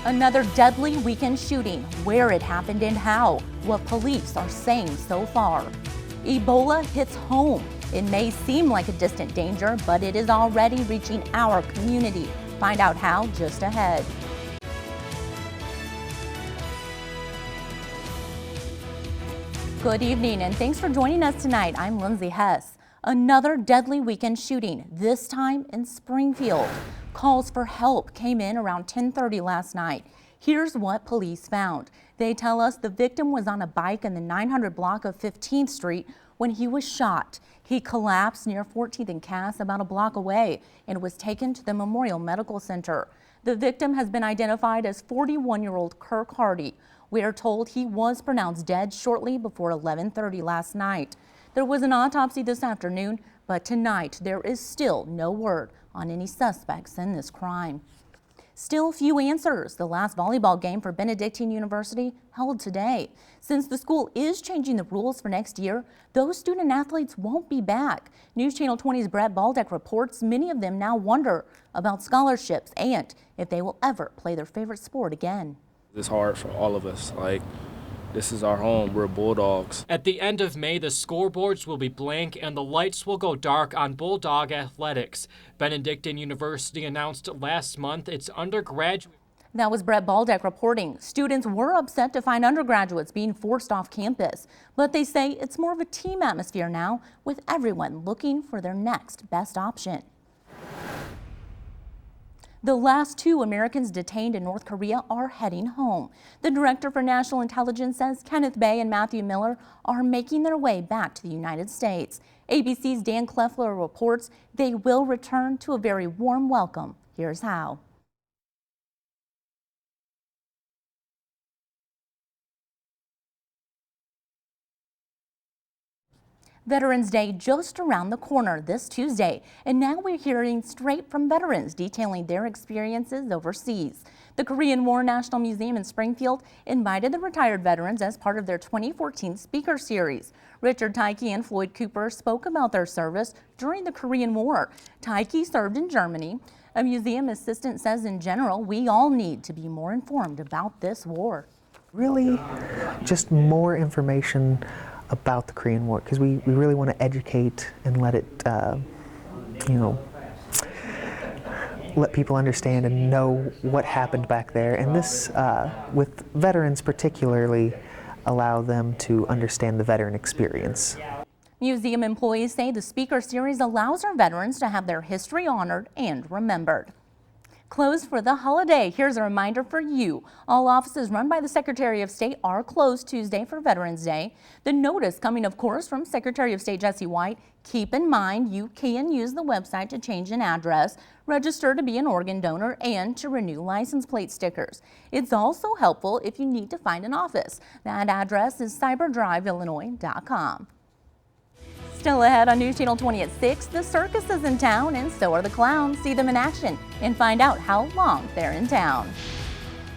Another deadly weekend shooting, where it happened and how, what police are saying so far. Ebola hits home. It may seem like a distant danger, but it is already reaching our community. Find out how just ahead. Good evening and thanks for joining us tonight. I'm Lindsey Hess. Another deadly weekend shooting, this time in Springfield. Calls for help came in around 10:30 last night. Here's what police found. They tell us the victim was on a bike in the 900 block of 15th Street when he was shot. He collapsed near 14th and Cass, about a block away, and was taken to the Memorial Medical Center. The victim has been identified as 41-year-old Kirk Hardy. We are told he was pronounced dead shortly before 11:30 last night. There was an autopsy this afternoon, but tonight there is still no word on any suspects in this crime. Still few answers. The last volleyball game for Benedictine University held today. Since the school is changing the rules for next year, those student athletes won't be back. News Channel 20's Brett Baldeck reports many of them now wonder about scholarships and if they will ever play their favorite sport again. It's hard for all of us. This is our home. We're Bulldogs. At the end of May, the scoreboards will be blank and the lights will go dark on Bulldog athletics. Benedictine University announced last month its undergraduate. That was Brett Baldeck reporting. Students were upset to find undergraduates being forced off campus, but they say it's more of a team atmosphere now, with everyone looking for their next best option. The last two Americans detained in North Korea are heading home. The Director for National Intelligence says Kenneth Bay and Matthew Miller are making their way back to the United States. ABC's Dan Kleffler reports they will return to a very warm welcome. Here's how. Veterans Day just around the corner this Tuesday, and now we're hearing straight from veterans detailing their experiences overseas. The Korean War National Museum in Springfield invited the retired veterans as part of their 2014 speaker series. Richard Tyke and Floyd Cooper spoke about their service during the Korean War. Tyke served in Germany. A museum assistant says in general, we all need to be more informed about this war. Really, just more information about the Korean War, because we really want to educate and let it, let people understand and know what happened back there. And this, with veterans particularly, allow them to understand the veteran experience. Museum employees say the speaker series allows our veterans to have their history honored and remembered. Closed for the holiday. Here's a reminder for you. All offices run by the Secretary of State are closed Tuesday for Veterans Day. The notice coming, of course, from Secretary of State Jesse White. Keep in mind you can use the website to change an address, register to be an organ donor, and to renew license plate stickers. It's also helpful if you need to find an office. That address is cyberdriveillinois.com. Still ahead on News Channel 20 at 6, the circus is in town and so are the clowns. See them in action and find out how long they're in town.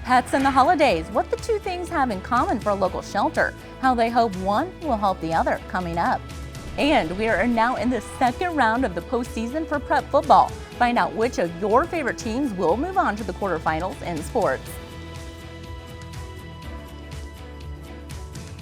Pets and the holidays, what the two things have in common for a local shelter, how they hope one will help the other coming up. And we are now in the second round of the postseason for prep football. Find out which of your favorite teams will move on to the quarterfinals in sports.